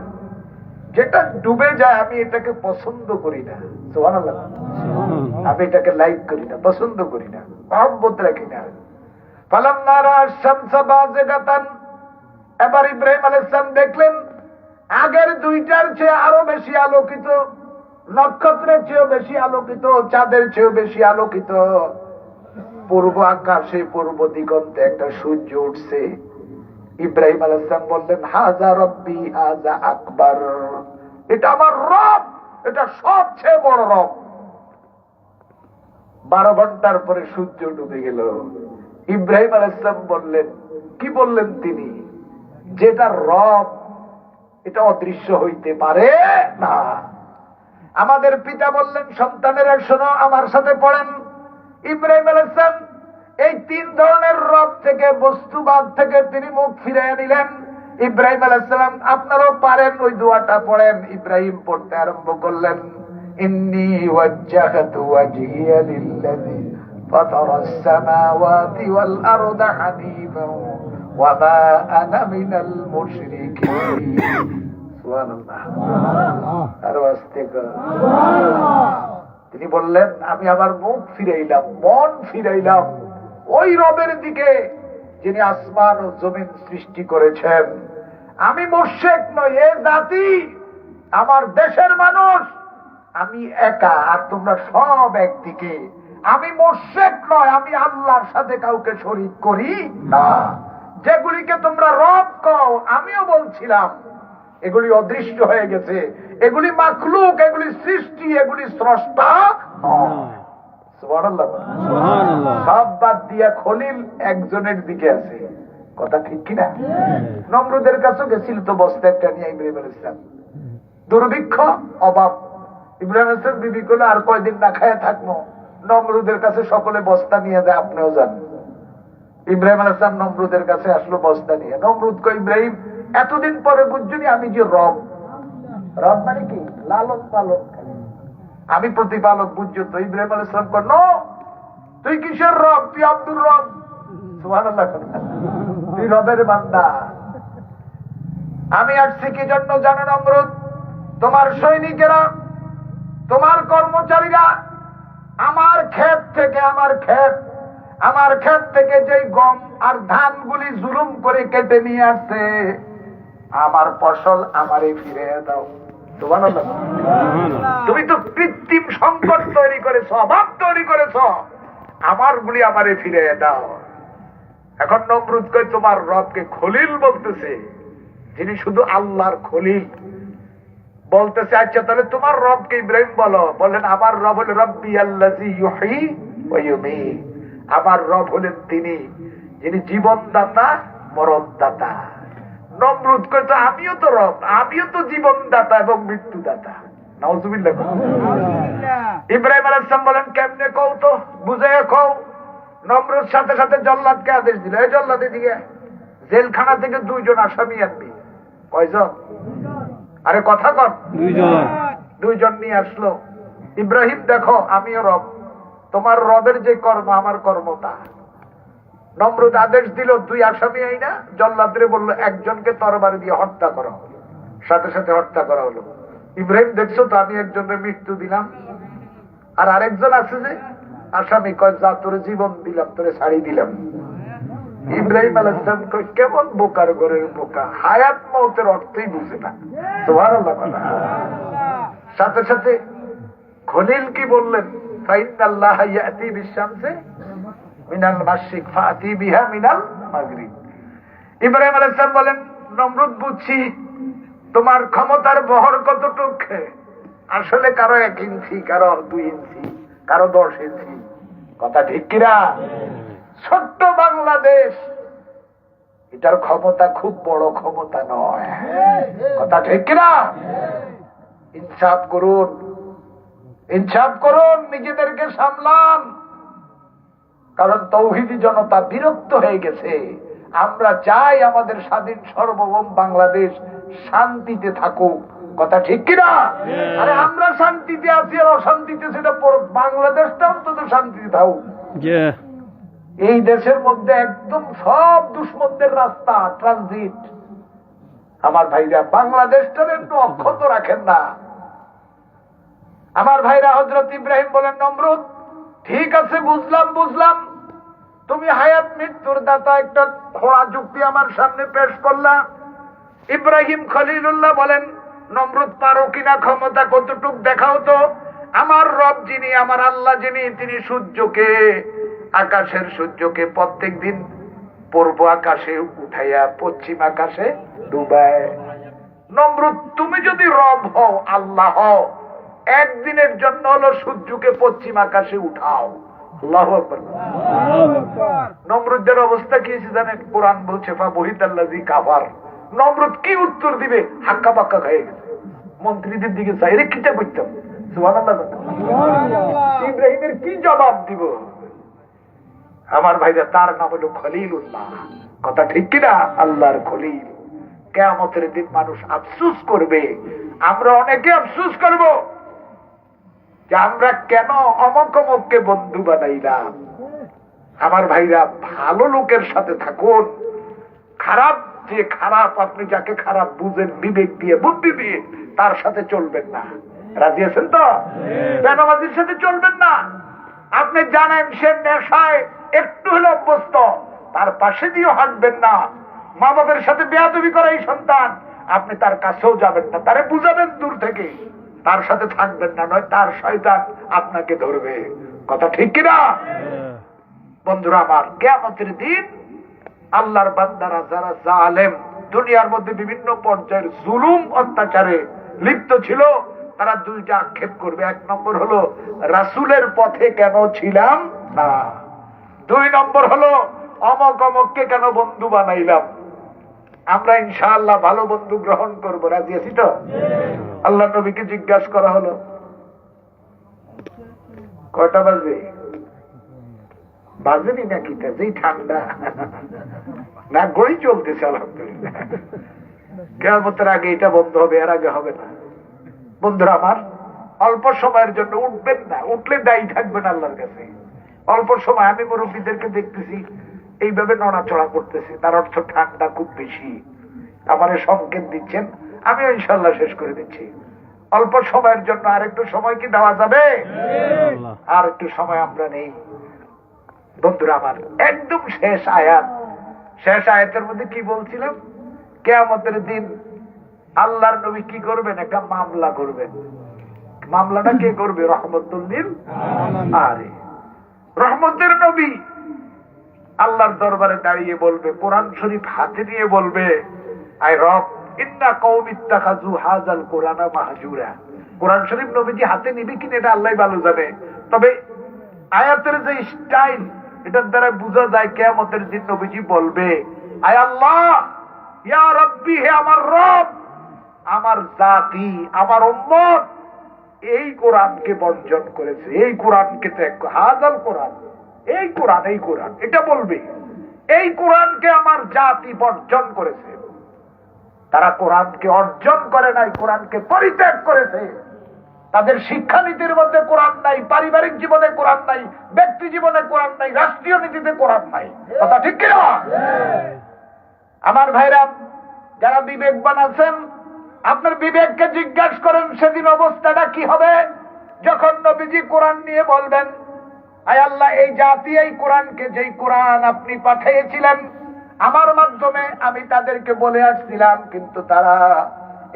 Speaker 1: যেটা ডুবে যায় আমি এটাকে পছন্দ করি না, সুবহানাল্লাহ, আমি এটাকে লাইক করি না, পছন্দ করি না, মহব্বত রাখি না। ফালাম্মা রাআ শামসা বাযিগাতান, এবার ইব্রাহিম আলাইহিস সালাম দেখলেন আগের দুইটার চেয়ে আরো বেশি আলোকিত, নক্ষত্রের চেয়েও বেশি আলোকিত, চাঁদের চেয়েও বেশি আলোকিত। পূর্ব আকাশে, পূর্ব দিগন্তে একটা সূর্য উঠছে। ইব্রাহিম আলাইহিস সালাম বললেন, হাযা রব্বি হাযা আকবার, এটা আমার রব, এটা সবচেয়ে বড় রব। 12 ঘন্টার পরে সূর্য ডুবে গেল। ইব্রাহিম আলাইহিস সালাম বললেন, কি বললেন তিনি? যেটা রব এটা অদৃশ্য হইতে পারে না। আমাদের পিতা বললেন, সন্তানেরা শোনো, আমার সাথে পড়েন। ইব্রাহিম আলাইহিস সালাম এই 3 ধরনের রব থেকে, বস্তুবাদ থেকে তিনি মুখ ফিরিয়ে নিলেন। ইব্রাহিম আলাইহিস সালাম, আপনারাও পারেন, ওই দোয়াটা পড়েন। ইব্রাহিম পড়তে আরম্ভ করলেন, ইন্নী ওয়াজ্জাহতু ওয়াজহিয়া লিল্লাযী ফাতারাস সামাওয়াতি ওয়াল আরদা হানিফান ওয়া মা আনা মিনাল মুশরিকিন। সুবহানাল্লাহ, আর ওয়াস্তে তিনি বললেন, আমি আমার মুখ ফিরাইলাম, মন ফিরাইলাম ওই রবের দিকে যিনি আসমান ও জমিন সৃষ্টি করেছেন। আমি মুশরিক নই, এ জাতি, আমার দেশের মানুষ, আমি একা, আর তোমরা সব একদিকে। আমি মুশরিক নয়, আমি আল্লাহর সাথে কাউকে শরীক করি না। যেগুলিকে তোমরা রব কও, আমিও বলছিলাম এগুলি অদৃশ্য হয়ে গেছে, এগুলি মাখলুক, এগুলি সৃষ্টি, এগুলি স্রষ্টা নয়। সুবহানাল্লাহ। সব বাদ দিয়া খলিল একজনের দিকে আছে, কথা ঠিক কিনা? নমরুদের কাছে গেছিল তো বস্তা একটা নিয়ে ইব্রাহিম আলাইহিস সালাম, দুর্ভিক্ষ, অভাব। ইব্রাহিম আলাইহিস সালাম বিবি করলো আর কয়দিন না খায় থাকবো। নমরুদের কাছে সকলে বস্তা নিয়ে যায়, আপনিও যান। ইব্রাহিম আলাইহিস সালাম নমরুদের কাছে আসলো বস্তা নিয়ে। নমরুদ কয়, ইব্রাহিম এতদিন পরে বুঝছনি আমি যে রব। রব মানে কি? লালন পালন, আমি প্রতিপালক, বুঝছো তো? ইব্রাহিম আলাইহিস সালাম কয়, নো, তুই কিসের রব? তুই আব্দুর রব। সুবহানাল্লাহ। তুই রবের বান্দা। আমি আসছি কি জন্য জানো নমরুদ? তোমার সৈনিকেরা, তোমার কর্মচারীরা আমার ক্ষেত থেকে যেই গম আর ধানগুলি জুলুম করে কেটে নিয়ে আসছে, আমার ফসল আমারে ফিরে দাও। সুবহানাল্লাহ। তুমি তো কৃত্রিম সংকট তৈরি করেছ, অভাব তৈরি করেছ, আমার গুলি আমারে ফিরে দাও। এখন নমরুদ কই, তোমার রবকে খলিল বলতেছে, যিনি শুধু আল্লাহর খলিল বলতেছে। আচ্ছা তাহলে তোমার রবকে ইব্রাহিম বলো। বলেন আমার রব হল রব্বি আল্লাযী ইউহয়ী ওয়া ইউমীত। আমার রব হলেন তিনি যিনি জীবনদাতা মরণদাতা। নমরুদ কয়, তো আমিও তো রব, আমিও তো জীবনদাতা এবং মৃত্যুদাতা। নাউযুবিল্লাহ। ইব্রাহিম আলাইহিস সালাম বলেন, কেমনে কও তো, বুঝাইয়া কও। নমরুদ সাথে সাথে জল্লাদকে আদেশ দিল, এই জল্লাদ এদিকে, জেলখানা থেকে 2 জন আসামি আনবি। কয়জন? আরে কথা কর। 2 জন নিয়ে আসলো। ইব্রাহিম দেখো, আমিও রব, তোমার রবের যে কর্ম আমার কর্ম তা। নমরুদ আদেশ দিল, 2 আসামি আইনা জল্লাদরে বলল, একজনকে তরবারি দিয়ে হত্যা করো। সাথে সাথে হত্যা করা হলো। ইব্রাহিম দেখছো তো, আমি একজনের মৃত্যু দিলাম, আর আরেকজন আছে যে আসামি, কয় যা তোরে জীবন দিলাম, তোরে ছাড়ি দিলাম। ইব্রাহিম আলাইহিস সালাম কয়, কেমন বোকার ঘরের বোকা, হায়াত মওতের অর্থই বুঝে না। সুবহানাল্লাহ। সাথে সাথে খলিল কি বললেন? ফাইনাল্লাহ ইয়াতি বিশ-শামসি মিনাল মাশরিক ফাতি বিহা মিনাল মাগরিব। ইব্রাহিম আলাইহিস সালাম বলেন, নমরুদ বুঝছি তোমার ক্ষমতার বহর কতটুক। আসলে কারো 1 ইঞ্চি, কারো 2 ইঞ্চি, কারো 10 ইঞ্চি। কথা ঠিক কিনা? ছোট্ট বাংলাদেশ, এটার ক্ষমতা খুব বড় ক্ষমতা নয়। কথা ঠিক কিনা? ইনসাফ করুন, ইনসাফ করুন, নিজেদেরকে সামলান। কারণ তৌহিদি জনতা বিরক্ত হয়ে গেছে। আমরা চাই আমাদের স্বাধীন সার্বভৌম বাংলাদেশ শান্তিতে থাকুক। কথা ঠিক কিনা? আরে আমরা শান্তিতে আছি আর অশান্তিতে, সেটা বাংলাদেশটা অন্তত শান্তিতে থাকুক। এই দেশের মধ্যে একদম সব দুশ্মনদের রাস্তা, ট্রানজিট। আমার ভাইরা, বাংলাদেশটার একটু অক্ষত রাখেন না। আমার ভাইরা, হযরত ইব্রাহিম বলেন, নমরুদ ঠিক আছে, বুঝলাম, তুমি হায়াত মৃত্যুর দাতা একটা খোড়া যুক্তি আমার সামনে পেশ করলা। ইব্রাহিম খলিলুল্লাহ বলেন, নমরুদ পারো কিনা, ক্ষমতা কতটুক দেখাও তো। আমার রব যিনি, আমার আল্লাহ যিনি, তিনি সূর্যকে, আকাশের সূর্যকে প্রত্যেক দিন পূর্ব আকাশে উঠাইয়া পশ্চিম আকাশে ডুবায়। নমরুদ তুমি যদি রব হও, আল্লাহ হও, একদিনের জন্য হলো সূর্যকে পশ্চিম আকাশে উঠাও। আল্লাহু আকবার। নমরুদের অবস্থা কি জানেন? কোরআন বলছে ফাবহিতাল্লাযী কাফার। নমরুদ কি উত্তর দিবে? হাক্কা বাক্কা হয়ে গেছে। মন্ত্রীদের দিকে চাই, রে কিটা করতাম। সুবহানাল্লাহ। ইব্রাহিমের কি জবাব দিব? আমার ভাইরা, তার নাম হলো খলিলুল্লাহ। কথা ঠিক কিনা? আল্লাহর খলিল। কিয়ামতের দিন মানুষ আফসোস করবে, আমরা অনেকে আফসোস করব যে আমরা কেন অমুক-অমুককে বন্ধু বানাইলাম। আমার ভাইরা, ভালো লোকের সাথে থাকুন। খারাপ যে খারাপ, আপনি যাকে খারাপ বুঝেন বিবেক দিয়ে, বুদ্ধি দিয়ে, তার সাথে চলবেন না। রাজি আছেন তো? বেনামাজির সাথে চলবেন না। আপনি জানেন সে নেশায় একটু হলে অভ্যস্ত, তার পাশে দিয়েও হাঁটবেন না। মা বাবার সাথে বেয়াদবি করা এই সন্তান, আপনি তার কাছেও যাবেন না, তারে বুঝাবেন দূর থেকে, তার সাথে থাকবেন না, নয় তার শয়তান আপনাকে ধরবে। কথা ঠিক কিনা? বন্ধুরা আমার, কিয়ামতের দিন আল্লাহর বান্দারা যারা জালেম, দুনিয়ার মধ্যে বিভিন্ন পর্যায়ের জুলুম অত্যাচারে লিপ্ত ছিল, তারা দুইটা আক্ষেপ করবে। এক নম্বর হলো রাসূলের পথে কেন ছিলাম না, দুই নম্বর হলো অমক অমককে কেন বন্ধু বানাইলাম। আমরা ইনশাআল্লাহ ভালো বন্ধু গ্রহণ করবো, রাজি আছি তো? আল্লাহ নবীকে জিজ্ঞাসা করা হলো কয়টা বাজবে, বাজেনি নাকি, যেই ঠান্ডা না, গড়ি চলতেছে আলহামদুলিল্লাহ। কিয়ামতের আগে এটা বন্ধ হবে, এর আগে হবে না। বন্ধুরা আমার, অল্প সময়ের জন্য উঠবেন না, উঠলে দায়ী থাকবেন আল্লাহর কাছে। অল্প সময় আমি মুরব্বীদেরকে দেখতেছি এইভাবে নড়াচড়া করতেছে, তার অর্থ ঠান্ডা খুব বেশি। আমারে সংকেত দিচ্ছেন, আমিও ইনশাল্লাহ শেষ করে দিচ্ছি। অল্প সময়ের জন্য আর একটু সময় কি দেওয়া যাবে? আর একটু সময় আমরা নেই। বন্ধুরা আমার, একদম শেষ আয়াত, শেষ আয়াতের মধ্যে কি বলছিলাম? কিয়ামতের দিন আল্লাহর নবী কি করবেন? একটা মামলা করবেন। মামলাটা কে করবে? রহমতুল লিল আলামিন, রহমতের নবী আল্লাহর দরবারে দাঁড়িয়ে বলবে, কোরআন শরীফ হাতে নিয়ে বলবে, আয় রব, ইন্না কওমি ইত্তাখাযু হাযাল কুরআনা মাহজুরা। কোরআন শরীফ নবীজি হাতে নিবে কিনা এটা আল্লাহই ভালো জানে, তবে আয়াতের যে স্টাইল, এটার দ্বারা বোঝা যায় কিয়ামতের দিন নবীজি বলবে, আয় আল্লাহ, ইয়া রাব্বি, হে আমার রব, আমার জাতি, আমার উম্মত এই কোরআনকে বর্জন করেছে, এই কোরআনকে ত্যাগ, হাযাল কোরআন, এই কোরআন, এই কোরআন, এটা বলবে, এই কোরআনকে আমার জাতি বর্জন করেছে। তারা কোরআনকে অর্জন করে নাই, কোরআনকে পরিত্যাগ করেছে। তাদের শিক্ষানীতির মধ্যে কোরআন নাই, পারিবারিক জীবনে কোরআন নাই, ব্যক্তি জীবনে কোরআন নাই, রাষ্ট্রীয় নীতিতে কোরআন নাই। কথা ঠিক কিনা? আমার ভাইরা যারা বিবেকবান আছেন, আপনার বিবেককে জিজ্ঞাসা করেন সেদিন অবস্থাটা কি হবে, যখন নবীজি কোরআন নিয়ে বলবেন, আয় আল্লাহ, এই জাতি এই কোরআনকে, যেই কোরআন আপনি পাঠিয়েছিলেন আমার মাধ্যমে, আমি তাদেরকে বলে আসছিলাম, কিন্তু তারা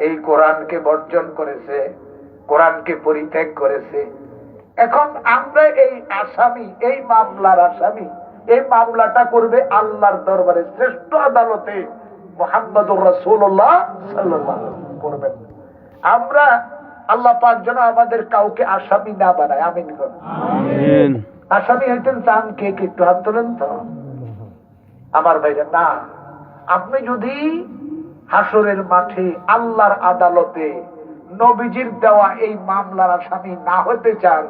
Speaker 1: এই কোরআনকে বর্জন করেছে, কোরআনকে পরিত্যাগ করেছে। এখন আমরা এই আসামি, এই মামলার আসামি, এই মামলাটা করবে আল্লাহর দরবারে, শ্রেষ্ঠ আদালতে মুহাম্মদুর রাসূলুল্লাহ সাল্লাল্লাহু আলাইহি ওয়াসাল্লাম করবেন। আমরা আল্লাহ পাক যেন আমাদের কাউকে আসামি না বানায়। আমিন করুন। আমিন। আসামি হইতেন চান কে? একটু হাত তোলেন তো আমার ভাইরা। না, আপনি যদি হাসরের মাঠে আল্লাহর আদালতে নবীজির দেওয়া এই মামলার আসামি না হতে চান,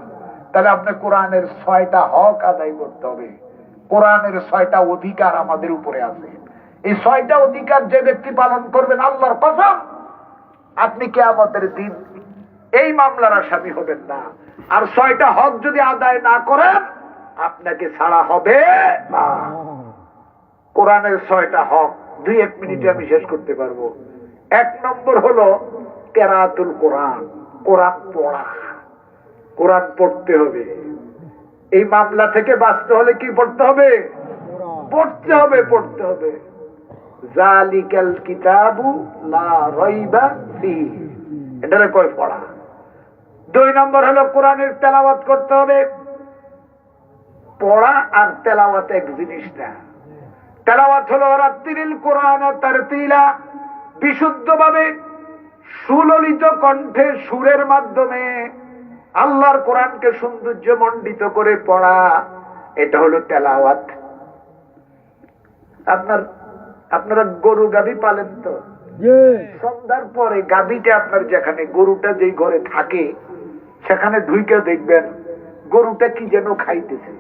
Speaker 1: তাহলে আপনি কোরআনের 6টা হক আদায় করতে হবে। কোরআনের 6টা অধিকার আমাদের উপরে আছে। এই 6টা অধিকার যে ব্যক্তি পালন করবেন, আল্লাহর কসম, আপনি কিয়ামতের দিন এই মামলার আসামি হবেন না। আর 6টা হক যদি আদায় না করেন, আপনাকে ছাড়া হবে না। কোরআনের 6টা হক 2-1 মিনিটে আমি শেষ করতে পারবো। 1 নম্বর হলো কেরাতুল কোরআন, কোরআন পড়া। কোরআন পড়তে হবে। এই মামলা থেকে বাঁচতে হলে কি পড়তে হবে? পড়তে হবে, পড়তে হবে। জালিকাল কিতাবু লা রাইবা ফীহি, এটারে কয় পড়া। 2 নম্বর হলো কোরআনের তেলাওয়াত করতে হবে। পড়া আর তেলাওয়াত এক জিনিস না। তেলাওয়াত হলো রাত্তিরিল কোরআন তারতিলা, বিশুদ্ধভাবে সুললিত কণ্ঠে সুরের মাধ্যমে আল্লাহর কোরআনকে সৌন্দর্য মণ্ডিত করে পড়া, এটা হলো তেলাওয়াত। আপনারা গরু গাভী পালেন তো? সন্ধ্যার পরে গাভীটা আপনার যেখানে, গরুটা যেই ঘরে থাকে সেখানে ঢুইকে দেখবেন গরুটা কি যেন খাইতেছে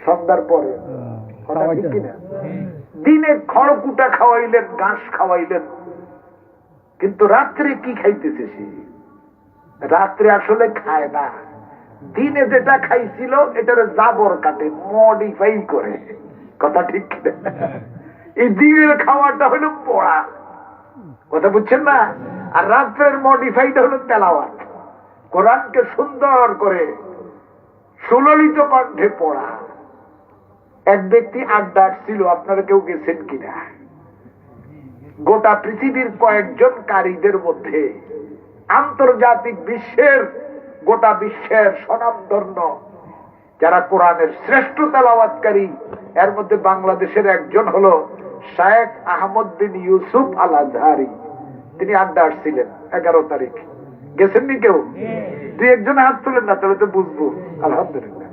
Speaker 1: সন্ধ্যার পরে। দিনে খড়কুটা খাওয়াইলেন, ঘাস খাওয়াইলেন, কিন্তু রাত্রে কি খাইতেছে সে? রাত্রে আসলে খায় না। দিনে যেটা খাইছিল এটার জাবর কাটে, মডিফাই করে। কথা ঠিক কিনা? এই দিনের খাওয়াটা হলো পড়া, কথা বুঝছেন না? আর রাত্রের মডিফাইটা হলো তেলাওয়াত। কোরআনকে সুন্দর করে সুললিত কণ্ঠে পড়া। এক ব্যক্তি আড্ডা ছিল, আপনারা কেউ গেছেন কিনা? গোটা পৃথিবীর কয়েকজন কারীদের মধ্যে আন্তর্জাতিক বিশ্বের, গোটা বিশ্বের স্বনামধন্য যারা কোরআনের শ্রেষ্ঠ তেলাওয়াতকারী এর মধ্যে বাংলাদেশের একজন হলো শায়েখ আহমদ বিন ইউসুফ আল আজহারি। তিনি আড্ডা আসছিলেন 11 তারিখ, গেছেননি কেউ? দুই একজনে হাত তুলেন না, তাহলে তো বুঝবো। আলহামদুলিল্লাহ।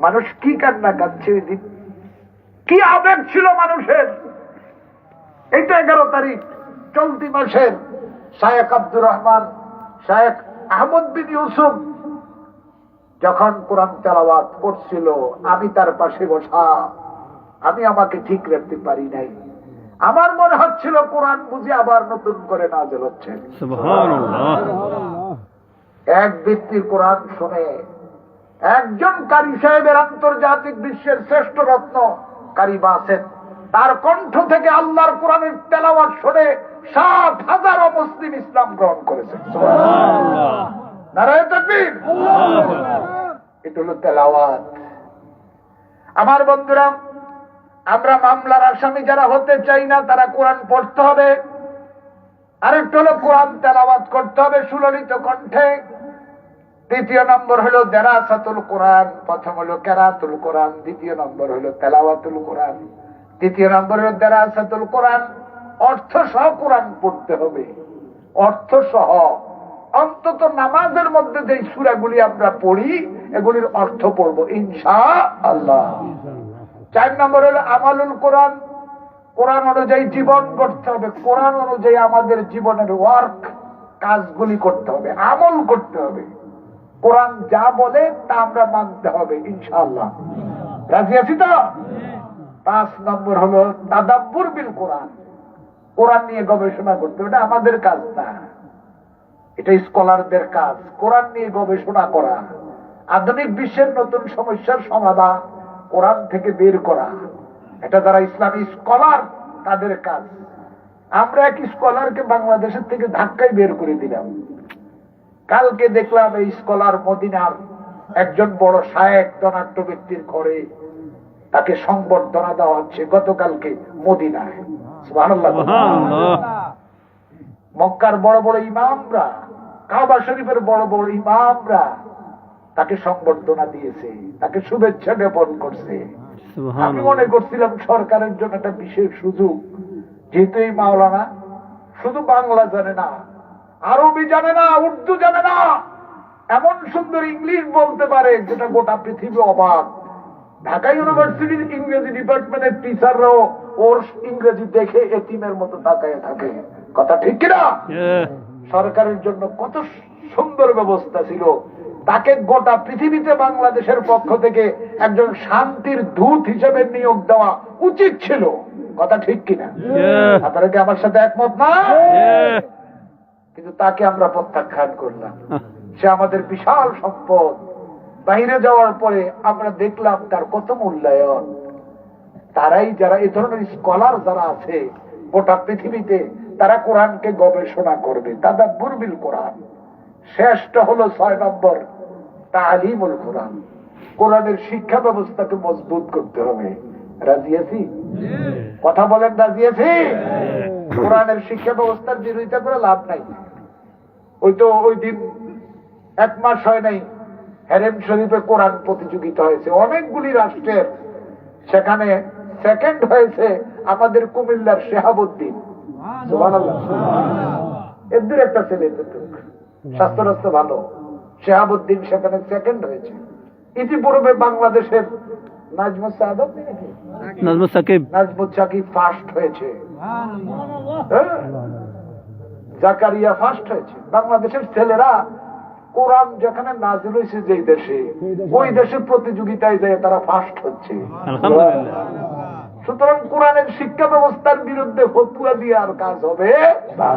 Speaker 1: মানুষ কি কান্না কাঁদছে ওই দিন, কি আবেগ ছিল মানুষের। এইটা 11 তারিখ চলতি মাসের। শায়েখ আব্দুর রহমান, শায়েখ আহমদ বিন ইউসুফ যখন কোরআন তেলাওয়াত করছিল, আমি তার পাশে বসা, আমি আমাকে ঠিক রাখতে পারি নাই। আমার মনে হচ্ছিল কোরআন বুঝে আবার নতুন করে নাযিল হচ্ছে। এক ব্যক্তির কোরআন শুনে একজন কারি সাহেবের, আন্তর্জাতিক বিশ্বের শ্রেষ্ঠ রত্ন কারি বাসেন, তার কণ্ঠ থেকে আল্লাহর কোরআনের তেলাওয়াত শুনে 7,000 মুসলিম ইসলাম গ্রহণ করেছে। নারায়ে তাকবীর। এটা হলো তেলাওয়াত। আমার বন্ধুরা, আমরা মামলার আসামি যারা হতে চাই না, তারা কোরআন পড়তে হবে। আরেকটা হলো কোরআন তেলাওয়াত করতে হবে সুললিত কণ্ঠে। দ্বিতীয় নম্বর হলো দেরাসাতুল কোরআন। প্রথম হলো কেরাতুল কোরআন, দ্বিতীয় নম্বর হলো তেলাওয়াতুল কোরআন। তৃতীয় নম্বর হলো দেরাসাতুল কোরআন। অর্থ সহ কোরআন পড়তে হবে, অর্থ সহ। অন্তত নামাজের মধ্যে যে সূরাগুলি আমরা পড়ি, এগুলির অর্থ পড়ব ইনশাআল্লাহ। 4 নম্বর হলো আমালুল কোরআন। কোরআন অনুযায়ী জীবন করতে হবে, কোরআন অনুযায়ী আমাদের জীবনের ওয়ার্ক, কাজগুলি করতে হবে, আমল করতে হবে। কোরআন যা বলে তা আমরা মানতে হবে ইনশাআল্লাহ। রাজি আছি তো? 5 নম্বর হলো তাদাব্বুর বিল কোরআন। কোরআন নিয়ে গবেষণা করতে হবে। এটা আমাদের কাজ না, এটা স্কলারদের কাজ। কোরআন নিয়ে গবেষণা করা, আধুনিক বিশ্বের নতুন সমস্যার সমাধান কোরআন থেকে বের করা, এটা যারা ইসলামী স্কলার তাদের কাজ। আমরা এক স্কলারকে বাংলাদেশের থেকে ধাক্কায় বের করে দিলাম। কালকে দেখলাম এই স্কলার মদিনার একজন বড় শায়েখ ধনাঢ্য ব্যক্তির ঘরে তাকে সংবর্ধনা দেওয়া হচ্ছে গতকালকে মদিনায়। সুবহানাল্লাহ। মক্কার বড় বড় ইমামরা, কাবা শরীফের বড় বড় ইমামরা তাকে সংবর্ধনা দিয়েছে, তাকে শুভেচ্ছা জ্ঞাপন করছে। আমি মনে করছিলাম সরকারের জন্য একটা বিশেষ সুযোগ, যেহেতু এই মাওলানা শুধু বাংলা জানে না, আরবি জানে না, উর্দু জানে না, এমন সুন্দর ইংলিশ বলতে পারে যেটা গোটা পৃথিবী অবাক। ঢাকা ইউনিভার্সিটির ইংরেজি ডিপার্টমেন্টের টিচাররাও ওর ইংরেজি দেখে এতিমের মতো তাকায় থাকে। কথা ঠিক কিনা? সরকারের জন্য কত সুন্দর ব্যবস্থা ছিল। তাকে গোটা পৃথিবীতে বাংলাদেশের পক্ষ থেকে একজন শান্তির দূত হিসেবে নিয়োগ দেওয়া উচিত ছিল। কথা ঠিক কিনা? আপনারা কি আমার সাথে একমত না? কিন্তু তাকে আমরা প্রত্যাখ্যান করলাম। সে আমাদের বিশাল সম্পদ। বাইরে যাওয়ার পরে আমরা দেখলাম তার কত মূল্যায়ন। তারাই যারা এই ধরনের স্কলার যারা আছে গোটা পৃথিবীতে, তারা কোরআনকে গবেষণা করবে, তাদাব্বুর বিল কোরআন। শেষটা হলো 6 নম্বর তালিমুল কোরআন। কোরআনের শিক্ষা ব্যবস্থাকে মজবুত করতে হবে। রাজি আছি? কথা বলেন, রাজি আছি? কোরআনের শিক্ষা ব্যবস্থার বিরোধিতা করে লাভ নাই। ওই দিন 1 মাস হয় নাই, হেরেম শরীফে কোরআন প্রতিযোগিতা হয়েছে অনেকগুলি রাষ্ট্রের। সেখানে সেকেন্ড হয়েছে আমাদের কুমিল্লার শেহাবুদ্দিন। সুবহানাল্লাহ। এদের একটা ছেলে, স্বাস্থ্য ভালো, শেহাবুদ্দিন সেখানে সেকেন্ড হয়েছে। ইতিপূর্বে বাংলাদেশের নাজমুস সাকিব ফার্স্ট হয়েছে, জাকারিয়া ফার্স্ট হয়েছে। বাংলাদেশের ছেলেরা কোরআন যেখানে নাজিল হয়েছে যে দেশে, ওই দেশের প্রতিযোগিতায় যায় তারা ফার্স্ট হচ্ছে। সুতরাং কোরআনের শিক্ষা ব্যবস্থার বিরুদ্ধে ফতুয়া দিয়ে আর কাজ হবে না।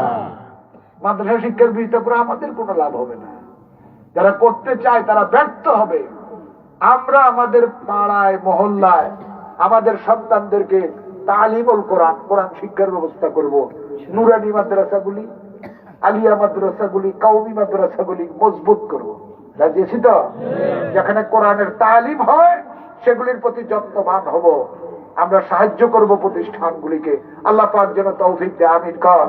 Speaker 1: মাদ্রাসা শিক্ষার বিরুদ্ধে করে আমাদের কোনো লাভ হবে না। যারা করতে চায় তারা ব্যর্থ হবে। আমরা আমাদের পাড়ায় মহল্লায় আমাদের সন্তানদেরকে তালিমুল কোরআন, কোরআন শিক্ষার ব্যবস্থা করব। নুরানি মাদ্রাসাগুলি, আলিয়া মাদ্রাসাগুলি, কওমি মাদ্রাসাগুলি মজবুত করব। রাজি আছি তো? যেখানে কোরআনের তালিম হয় সেগুলির প্রতি যত্নবান হব। আমরা সাহায্য করব প্রতিষ্ঠানগুলিকে। আল্লাহ পাক যেন তৌফিক দেয়, আমিন কর।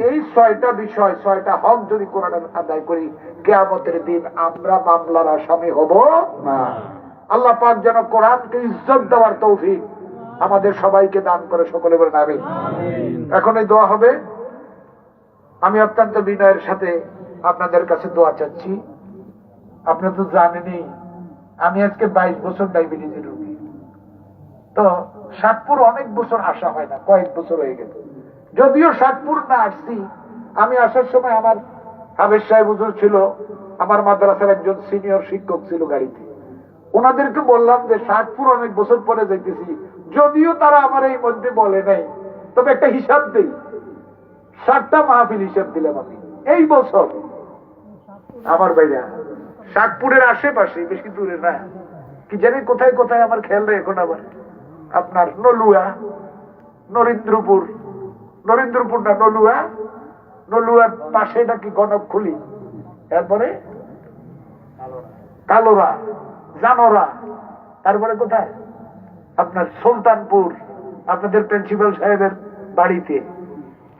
Speaker 1: এই 6টা বিষয়, 6টা হক যদি কোরআন আদায় করি, কিয়ামতের দিন আমরা মামলার আসামি হব না। আল্লাহ পাক যেন কোরআনকে ইজ্জত দেওয়ার তৌফিক আমাদের সবাইকে দান করে, সকলে বলেন আমিন। এখন এই দোয়া হবে। আমি অত্যন্ত বিনয়ের সাথে আপনাদের কাছে দোয়া চাচ্ছি। আপনারা তো জানেনই আমি আজকে 22 বছর ডায়াবেটিসের রোগী। তো সাতপুর অনেক বছর আসা হয় না, কয়েক বছর হয়ে গেল। যদিও সাতপুর না আসছি, আমি আসার সময় আমার হাবেজ সাহেব হুজুর ছিল, আমার মাদ্রাসার একজন সিনিয়র শিক্ষক ছিল গাড়িতে। ওনাদেরকে বললাম যে সাতপুর অনেক বছর পরে যাইতেছি, যদিও তারা আমার এই মধ্যে বলে নাই, তবে একটা হিসাব দেই। 7টা মাহফিল হিসাব দিলাম আমি এই বছর। আমার ভাইরা সাতপুরের আশেপাশে, বেশি দূরে না, কি জানি কোথায় কোথায় আমার খেয়াল রে এখন। আবার আপনার নলুয়া, নরেন্দ্রপুর না নলুয়া, নলুয়ার পাশে নাকি গণকখুলি, তারপরে কালোরা, জানোরা, তারপরে কোথায় আপনার সুলতানপুর, আপনাদের প্রিন্সিপাল সাহেবের বাড়িতে,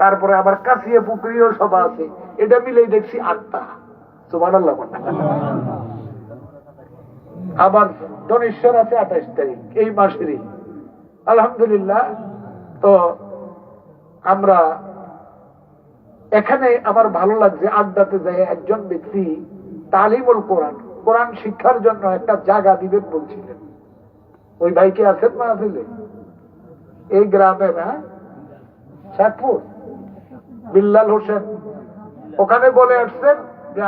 Speaker 1: তারপরে আবার কাছিয়া পুকুরিও সভা আছে। এটা মিলেই দেখছি 8টা। সুবহানাল্লাহ। আবার ধনেশ্বর আছে 28 তারিখ এই মাসেরই, আলহামদুলিল্লাহ। তো আমরা এখানে আমার ভালো লাগছে, আড্ডাতে যাই একজন ব্যক্তি তালিমুল কোরআন, কোরআন শিক্ষার জন্য একটা জায়গা দিবেন বলছিলেন। ওই ভাইকে আছেন মাহফিলে এই গ্রামে, না সাতপুর, বিল্লাল হোসেন, ওখানে বলে আসছেন যে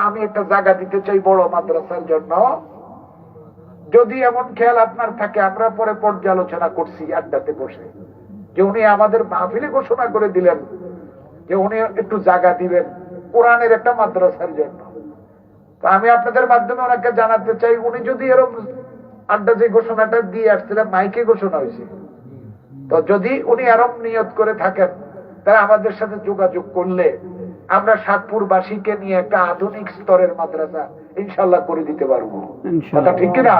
Speaker 1: আমি একটা জায়গা দিতে চাই বড় মাদ্রাসার জন্য। যদি এমন খেয়াল আপনার থাকে, আমরা পরে পর্যালোচনা করছি আড্ডাতে বসে, যে উনি আমাদের মাহফিলে ঘোষণা করে দিলেন যে উনি একটু জায়গা দিবেন কোরআনের একটা মাদ্রাসার জন্য। তো আমি আপনাদের মাধ্যমে ওনাকে জানাতে চাই, উনি যদি এরকম আড্ডা যে ঘোষণাটা দিয়ে আসছিলেন, মাইকে ঘোষণা হয়েছে, তো যদি উনি এরকম নিয়ত করে থাকেন, তারা আমাদের সাথে যোগাযোগ করলে আমরা সাতপুরবাসীকে নিয়ে একটা আধুনিক স্তরের মাদ্রাসা ইনশাল্লাহ করে দিতে পারবো। কথা ঠিক কিনা?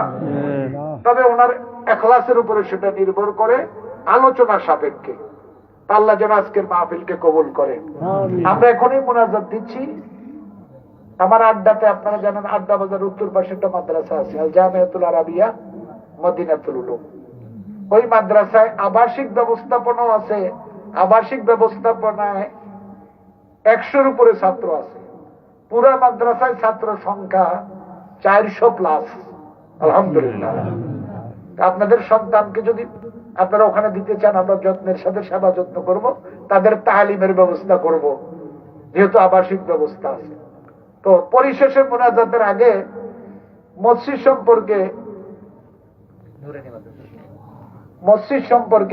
Speaker 1: তবে ওনার এখলাসের উপরে সেটা নির্ভর করে, আলোচনা সাপেক্ষে। আল্লাহ যেন আজকের মাহফিলকে কবুল করে। আমরা এখনই মুনাজাত দিচ্ছি। আমার আড্ডাতে, আপনারা জানেন আড্ডা বাজার উত্তর পাশে একটা মাদ্রাসা আছে, আল জামিয়াতুল আরাবিয়া মদিনাতুল উলুম। ওই মাদ্রাসায় আবাসিক ব্যবস্থাপনাও আছে। আবাসিক ব্যবস্থাপনায় 100-র উপরে ছাত্র আছে। পুরা মাদ্রাসায় ছাত্র সংখ্যা 400+। আলহামদুলিল্লাহ। আপনাদের সন্তানকে যদি আপনারা ওখানে দিতে চান, আমরা যত্নের সাথে সেবা যত্ন করব, তাদের তালিমের ব্যবস্থা করব, যেহেতু আবাসিক ব্যবস্থা আছে। তো পরিশেষে মুনাজাতের আগে মসজিদ সম্পর্কে